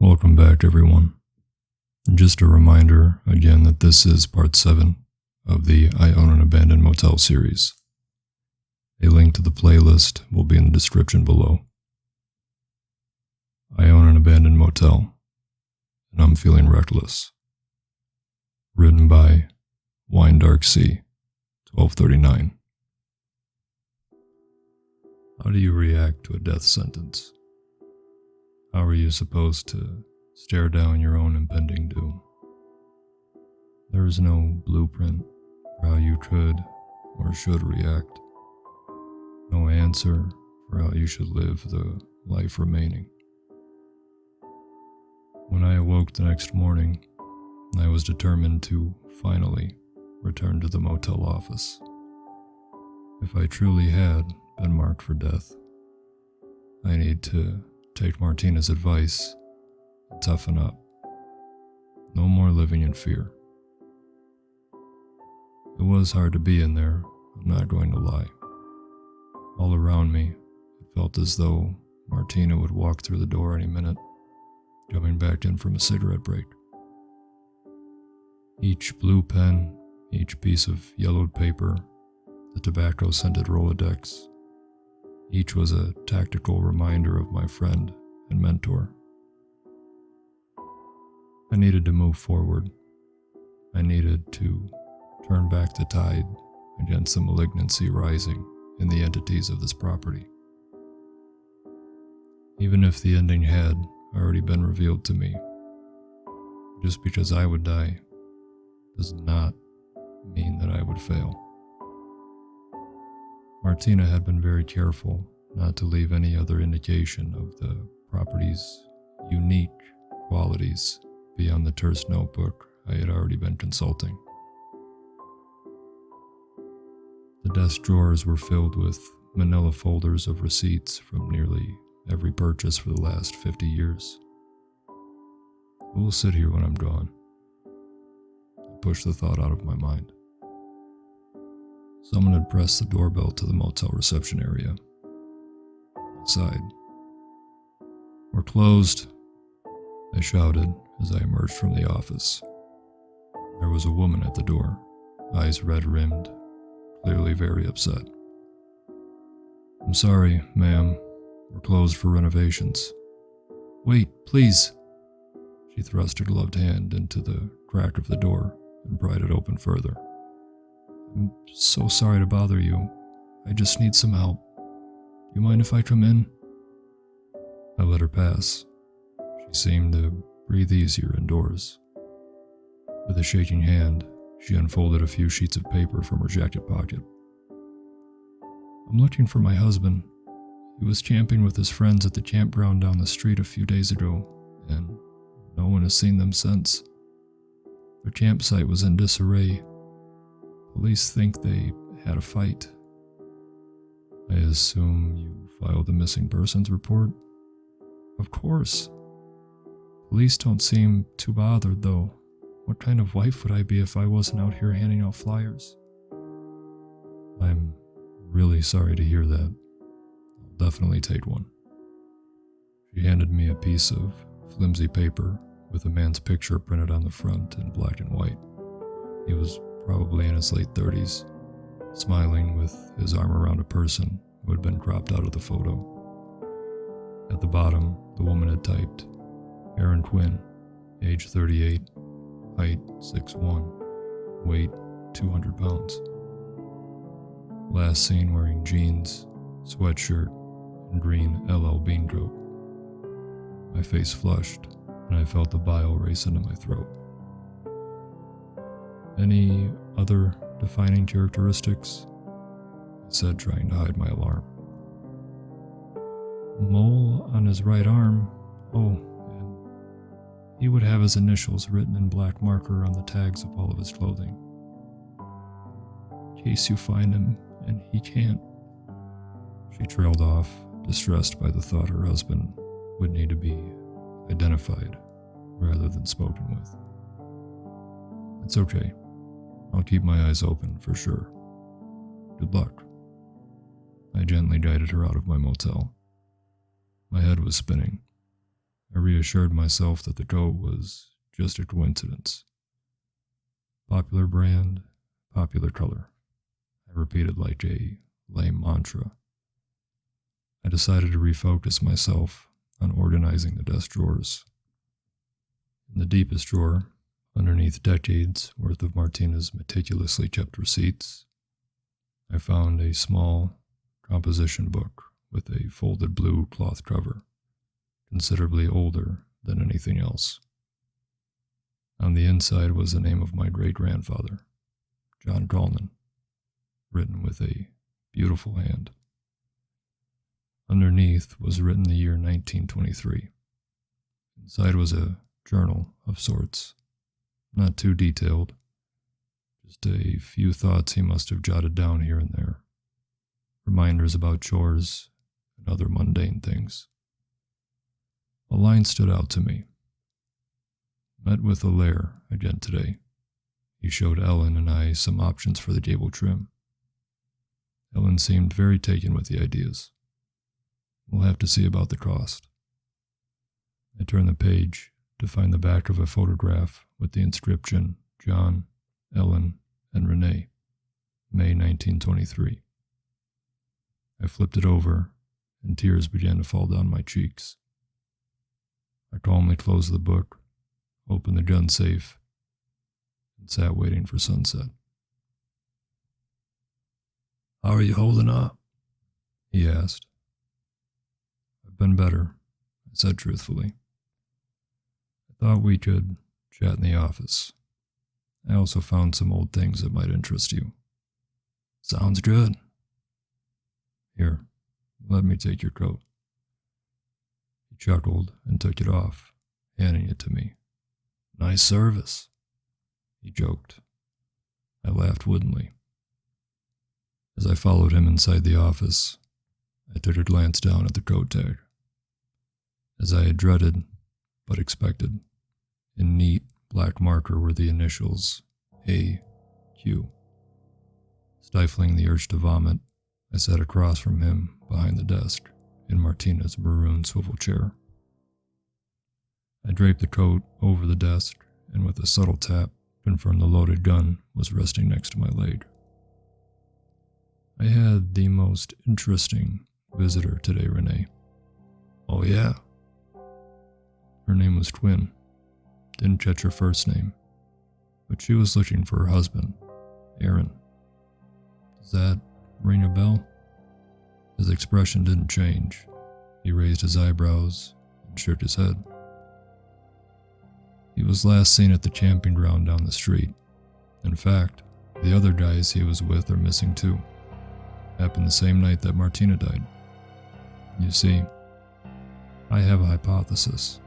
Welcome back, everyone. Just a reminder again that this is part 7 of the I Own an Abandoned Motel series. A link to the playlist will be in the description below. I own an abandoned motel, and I'm feeling reckless. Written by Wine Dark Sea, 1239. How do you react to a death sentence? How are you supposed to stare down your own impending doom? There is no blueprint for how you could or should react. No answer for how you should live the life remaining. When I awoke the next morning, I was determined to finally return to the motel office. If I truly had been marked for death, I need to take Martina's advice and toughen up. No more living in fear. It was hard to be in there, I'm not going to lie. All around me, it felt as though Martina would walk through the door any minute, coming back in from a cigarette break. Each blue pen, each piece of yellowed paper, the tobacco-scented Rolodex, each was a tactical reminder of my friend and mentor. I needed to move forward. I needed to turn back the tide against the malignancy rising in the entities of this property. Even if the ending had already been revealed to me, just because I would die does not mean that I would fail. Martina had been very careful not to leave any other indication of the property's unique qualities beyond the terse notebook I had already been consulting. The desk drawers were filled with manila folders of receipts from nearly every purchase for the last 50 years. It will sit here when I'm gone. I pushed the thought out of my mind. Someone had pressed the doorbell to the motel reception area. I sighed. "We're closed," I shouted as I emerged from the office. There was a woman at the door, eyes red-rimmed, clearly very upset. "I'm sorry, ma'am. We're closed for renovations." "Wait, please." She thrust her gloved hand into the crack of the door and pried it open further. "I'm so sorry to bother you. I just need some help. Do you mind if I come in?" I let her pass. She seemed to breathe easier indoors. With a shaking hand, she unfolded a few sheets of paper from her jacket pocket. "I'm looking for my husband. He was camping with his friends at the campground down the street a few days ago, and no one has seen them since. Their campsite was in disarray. Police think they had a fight." "I assume you filed a missing persons report?" "Of course. Police don't seem too bothered, though. What kind of wife would I be if I wasn't out here handing out flyers?" "I'm really sorry to hear that. I'll definitely take one." She handed me a piece of flimsy paper with a man's picture printed on the front in black and white. He was probably in his late 30s, smiling with his arm around a person who had been cropped out of the photo. At the bottom, the woman had typed, "Aaron Quinn, age 38, height 6'1", weight 200 pounds. Last seen wearing jeans, sweatshirt, and green LL Bean coat." My face flushed, and I felt the bile race into my throat. "Any other defining characteristics?" I said, trying to hide my alarm. "Mole on his right arm. Oh, and he would have his initials written in black marker on the tags of all of his clothing. In case you find him and he can't." She trailed off, distressed by the thought her husband would need to be identified rather than spoken with. "It's okay. I'll keep my eyes open for sure. Good luck." I gently guided her out of my motel. My head was spinning. I reassured myself that the coat was just a coincidence. Popular brand, popular color. I repeated like a lame mantra. I decided to refocus myself on organizing the desk drawers. In the deepest drawer, underneath decades worth of Martina's meticulously kept receipts, I found a small composition book with a folded blue cloth cover, considerably older than anything else. On the inside was the name of my great-grandfather, John Gallman, written with a beautiful hand. Underneath was written the year 1923. Inside was a journal of sorts, not too detailed, just a few thoughts he must have jotted down here and there, reminders about chores and other mundane things. A line stood out to me. Met with Allaire again today. He showed Ellen and I some options for the gable trim. Ellen seemed very taken with the ideas. We'll have to see about the cost. I turned the page to find the back of a photograph with the inscription John, Ellen, and Renee, May 1923. I flipped it over, and tears began to fall down my cheeks. I calmly closed the book, opened the gun safe, and sat waiting for sunset. "How are you holding up?" he asked. "I've been better," I said truthfully. "I thought we could chat in the office. I also found some old things that might interest you." "Sounds good." "Here, let me take your coat." He chuckled and took it off, handing it to me. "Nice service," he joked. I laughed woodenly. As I followed him inside the office, I took a glance down at the coat tag. As I had dreaded, but expected, in neat black marker were the initials A.Q. Stifling the urge to vomit, I sat across from him behind the desk in Martina's maroon swivel chair. I draped the coat over the desk and with a subtle tap confirmed the loaded gun was resting next to my leg. "I had the most interesting visitor today, Renee." "Oh yeah?" "Her name was Quinn. Didn't catch her first name, but she was looking for her husband, Aaron. Does that ring a bell?" His expression didn't change. He raised his eyebrows and shook his head. "He was last seen at the camping ground down the street. In fact, the other guys he was with are missing too. Happened the same night that Martina died. You see, I have a hypothesis.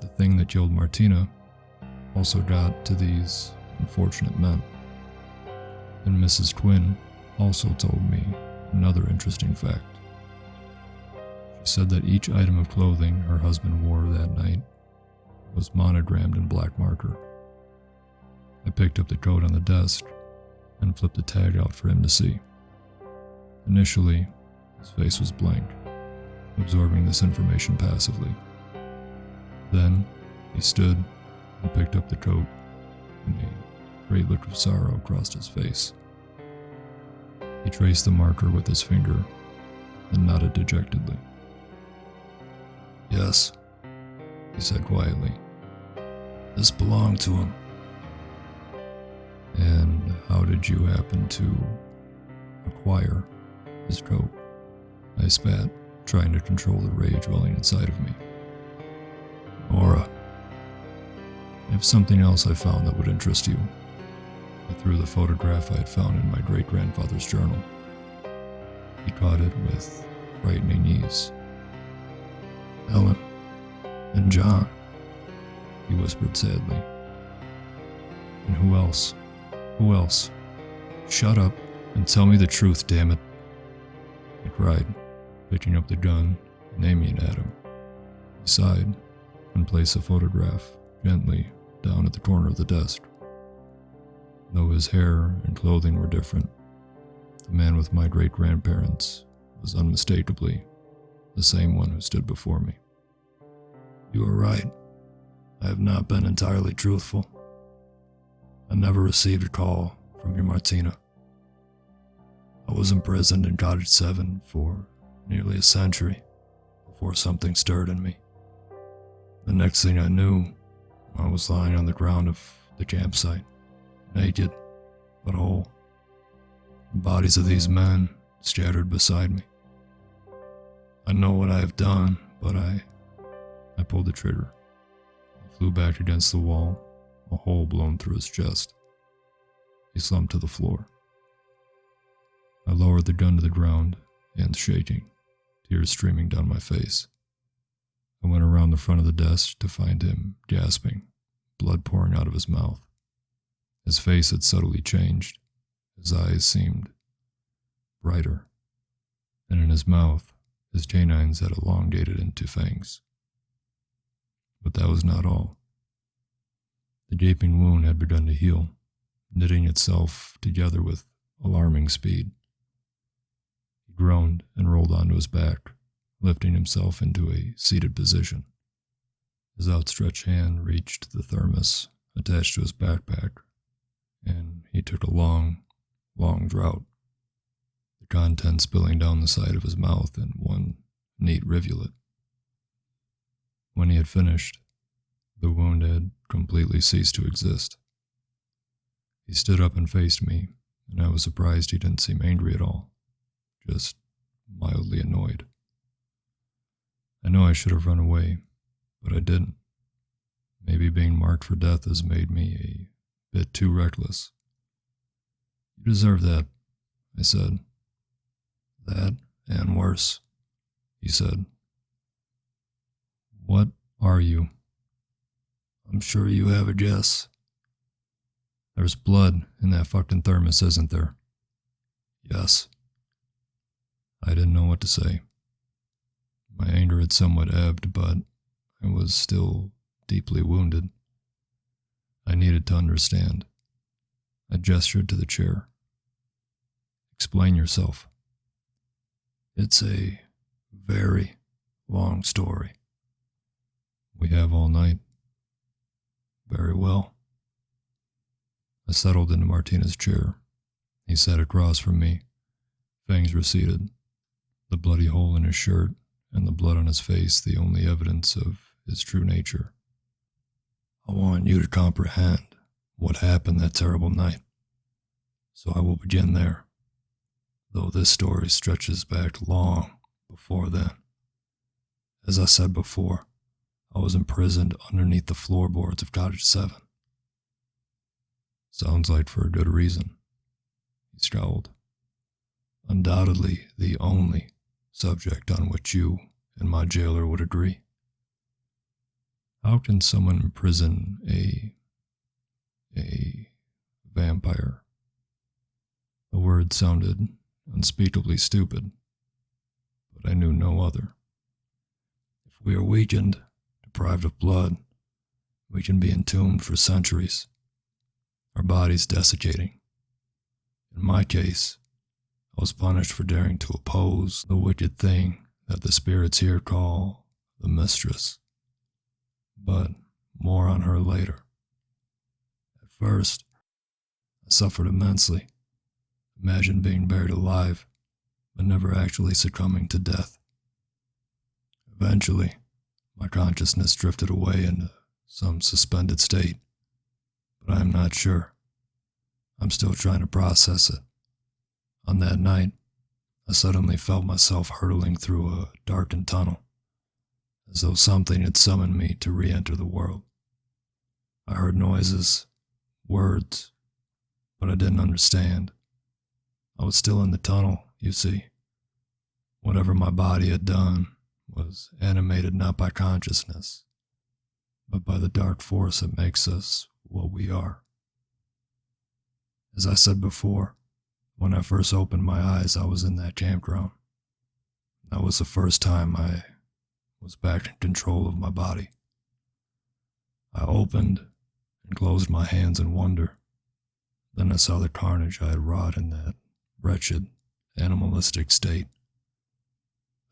The thing that killed Martina also got to these unfortunate men. And Mrs. Quinn also told me another interesting fact. She said that each item of clothing her husband wore that night was monogrammed in black marker. I picked up the coat on the desk and flipped the tag out for him to see. Initially, his face was blank, absorbing this information passively. Then, he stood and picked up the coat, and a great look of sorrow crossed his face. He traced the marker with his finger and nodded dejectedly. "Yes," he said quietly. "This belonged to him." "And how did you happen to acquire his coat?" I spat, trying to control the rage welling inside of me. "Nora, I have something else I found that would interest you." I threw the photograph I had found in my great-grandfather's journal. He caught it with frightening ease. "Ellen and John," he whispered sadly. "And who else? Who else? Shut up and tell me the truth, damn it," I cried, picking up the gun and aiming it at him. He sighed and placed the photograph gently down at the corner of the desk. Though his hair and clothing were different, the man with my great-grandparents was unmistakably the same one who stood before me. You were right. I have not been entirely truthful. I never received a call from your Martina. I was imprisoned in Cottage 7 for nearly a century before something stirred in me. The next thing I knew, I was lying on the ground of the campsite, naked but whole. The bodies of these men scattered beside me. I know what I have done, but I pulled the trigger. He flew back against the wall, a hole blown through his chest. He slumped to the floor. I lowered the gun to the ground, hands shaking, tears streaming down my face. I went around the front of the desk to find him gasping, blood pouring out of his mouth. His face had subtly changed. His eyes seemed brighter, and in his mouth, his canines had elongated into fangs. But that was not all. The gaping wound had begun to heal, knitting itself together with alarming speed. He groaned and rolled onto his back, lifting himself into a seated position. His outstretched hand reached the thermos attached to his backpack, and he took a long draught, the contents spilling down the side of his mouth in one neat rivulet. When he had finished, the wound had completely ceased to exist. He stood up and faced me, and I was surprised he didn't seem angry at all, just mildly annoyed. I know I should have run away, but I didn't. Maybe being marked for death has made me a bit too reckless. You deserve that, I said. That and worse, he said. What are you? I'm sure you have a guess. There's blood in that fucking thermos, isn't there? Yes. I didn't know what to say. My anger had somewhat ebbed, but I was still deeply wounded. I needed to understand. I gestured to the chair. Explain yourself. It's a very long story. We have all night. Very well. I settled into Martina's chair. He sat across from me, fangs receded, the bloody hole in his shirt and the blood on his face the only evidence of his true nature. I want you to comprehend what happened that terrible night, so I will begin there, though this story stretches back long before then. As I said before, I was imprisoned underneath the floorboards of Cottage 7. Sounds like for a good reason, he scowled. Undoubtedly the only subject on which you and my jailer would agree. How can someone imprison a vampire? The word sounded unspeakably stupid, but I knew no other. If we are weakened, deprived of blood, we can be entombed for centuries, our bodies desiccating. In my case, I was punished for daring to oppose the wicked thing that the spirits here call the mistress. But more on her later. At first, I suffered immensely. Imagine being buried alive, but never actually succumbing to death. Eventually, my consciousness drifted away into some suspended state, but I am not sure. I'm still trying to process it. On that night, I suddenly felt myself hurtling through a darkened tunnel, as though something had summoned me to re-enter the world. I heard noises, words, but I didn't understand. I was still in the tunnel, you see. Whatever my body had done was animated not by consciousness, but by the dark force that makes us what we are. As I said before, when I first opened my eyes, I was in that campground. That was the first time I was back in control of my body. I opened and closed my hands in wonder. Then I saw the carnage I had wrought in that wretched, animalistic state.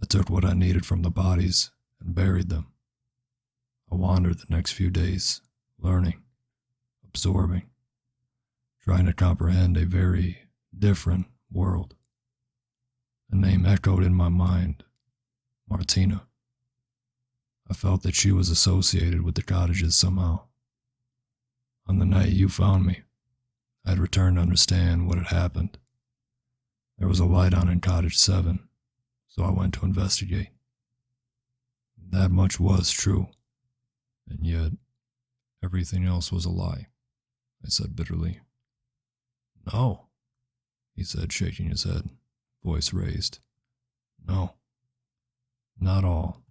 I took what I needed from the bodies and buried them. wandered the next few days, learning, absorbing, trying to comprehend a very different world. A name echoed in my mind, Martina. I felt that she was associated with the cottages somehow. On the night you found me, I had returned to understand what had happened. There was a light on in Cottage 7, so I went to investigate. That much was true, and yet everything else was a lie, I said bitterly. No, he said, shaking his head, voice raised. No, not all.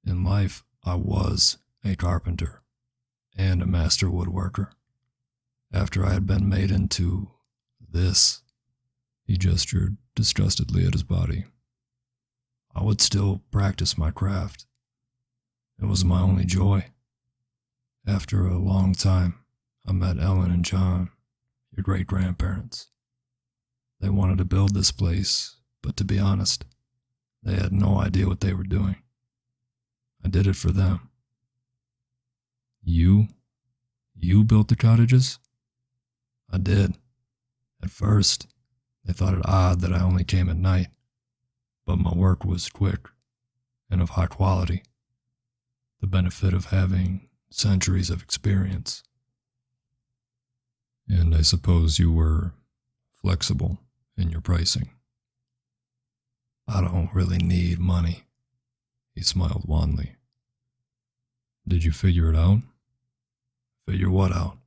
In life, I was a carpenter and a master woodworker. After I had been made into this, he gestured disgustedly at his body. I would still practice my craft. It was my only joy. After a long time, I met Ellen and John, your great-grandparents. They wanted to build this place, but to be honest, they had no idea what they were doing. I did it for them. You built the cottages? I did. At first, they thought it odd that I only came at night, but my work was quick and of high quality. The benefit of having centuries of experience. And I suppose you were flexible in your pricing. I don't really need money, he smiled wanly. Did you figure it out? Figure what out?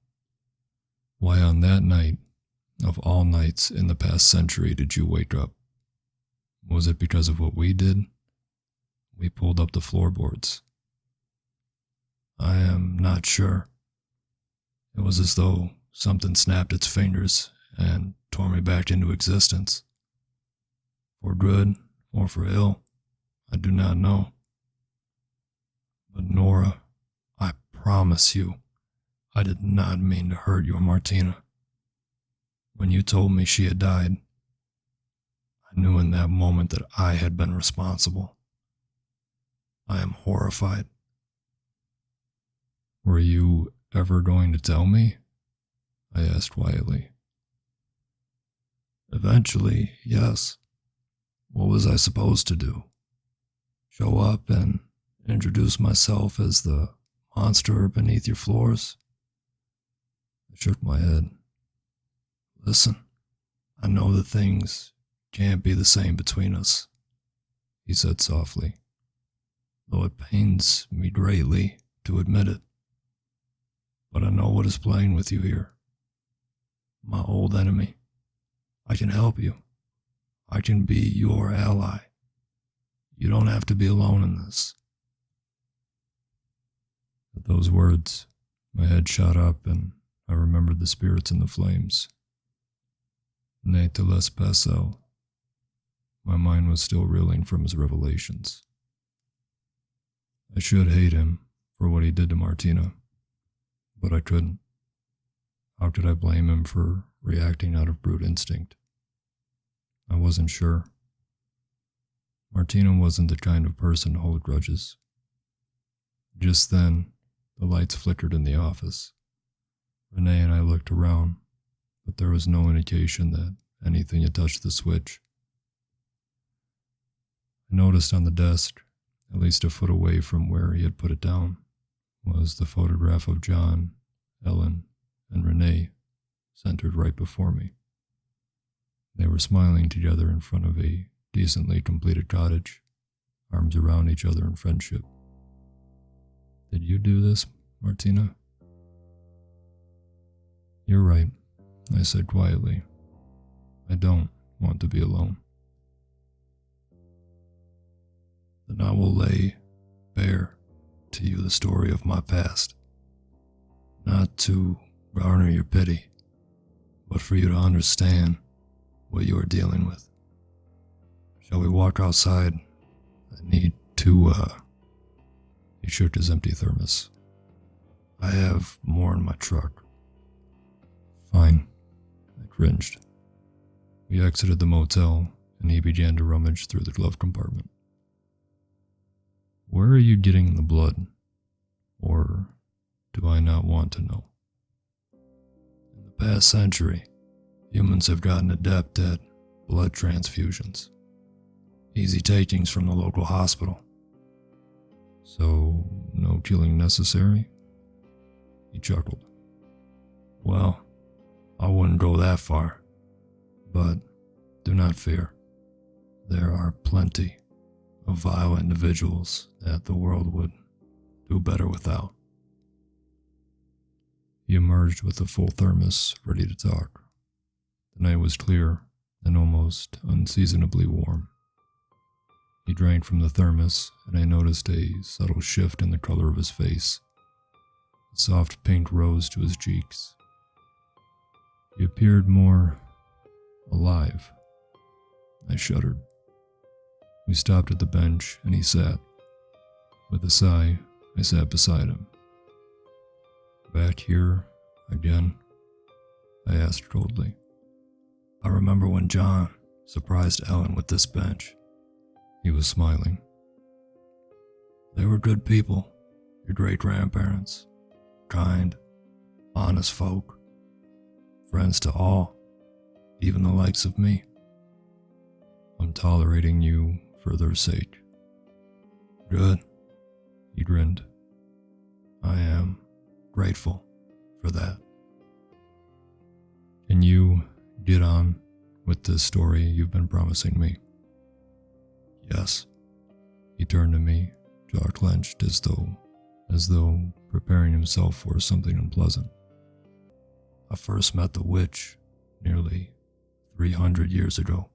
Why on that night, of all nights in the past century, did you wake up? Was it because of what we did? We pulled up the floorboards. I am not sure. It was as though something snapped its fingers and tore me back into existence. For good or for ill, I do not know. But Nora, I promise you, I did not mean to hurt your Martina. When you told me she had died, I knew in that moment that I had been responsible. I am horrified. Were you ever going to tell me? I asked quietly. Eventually, yes. What was I supposed to do? Show up and introduce myself as the monster beneath your floors? I shook my head. Listen, I know that things can't be the same between us, he said softly, though it pains me greatly to admit it. But I know what is playing with you here. My old enemy. I can help you. I can be your ally. You don't have to be alone in this. At those words, my head shot up and I remembered the spirits in the flames. Ne te laisse pas seul. My mind was still reeling from his revelations. I should hate him for what he did to Martina, but I couldn't. How could I blame him for reacting out of brute instinct? I wasn't sure. Martina wasn't the kind of person to hold grudges. Just then, the lights flickered in the office. Renee and I looked around, but there was no indication that anything had touched the switch. I noticed on the desk, at least a foot away from where he had put it down, was the photograph of John, Ellen, and Renee, centered right before me. They were smiling together in front of a decently completed cottage, arms around each other in friendship. Did you do this, Martina? You're right, I said quietly. I don't want to be alone. Then I will lay bare to you the story of my past, not to garner your pity, but for you to understand what you are dealing with. Shall we walk outside? I need to, He shook his empty thermos. I have more in my truck. Fine, I cringed. We exited the motel, and he began to rummage through the glove compartment. Where are you getting the blood? I not want to know? In the past century, humans have gotten adept at blood transfusions. Easy takings from the local hospital. So, no killing necessary? He chuckled. Well, I wouldn't go that far. But do not fear. There are plenty of vile individuals that the world would do better without. He emerged with a full thermos, ready to talk. The night was clear and almost unseasonably warm. He drank from the thermos, and I noticed a subtle shift in the color of his face. A soft pink rose to his cheeks. He appeared more alive. I shuddered. We stopped at the bench, and he sat. With a sigh, I sat beside him. Back here again? I asked coldly. I remember when John surprised Ellen with this bench. He was smiling. They were good people, your great-grandparents. Kind, honest folk. Friends to all, even the likes of me. I'm tolerating you for their sake. Good, he grinned. I am grateful for that. Can you get on with this story you've been promising me? Yes. He turned to me, jaw clenched as though preparing himself for something unpleasant. I first met the witch nearly 300 years ago.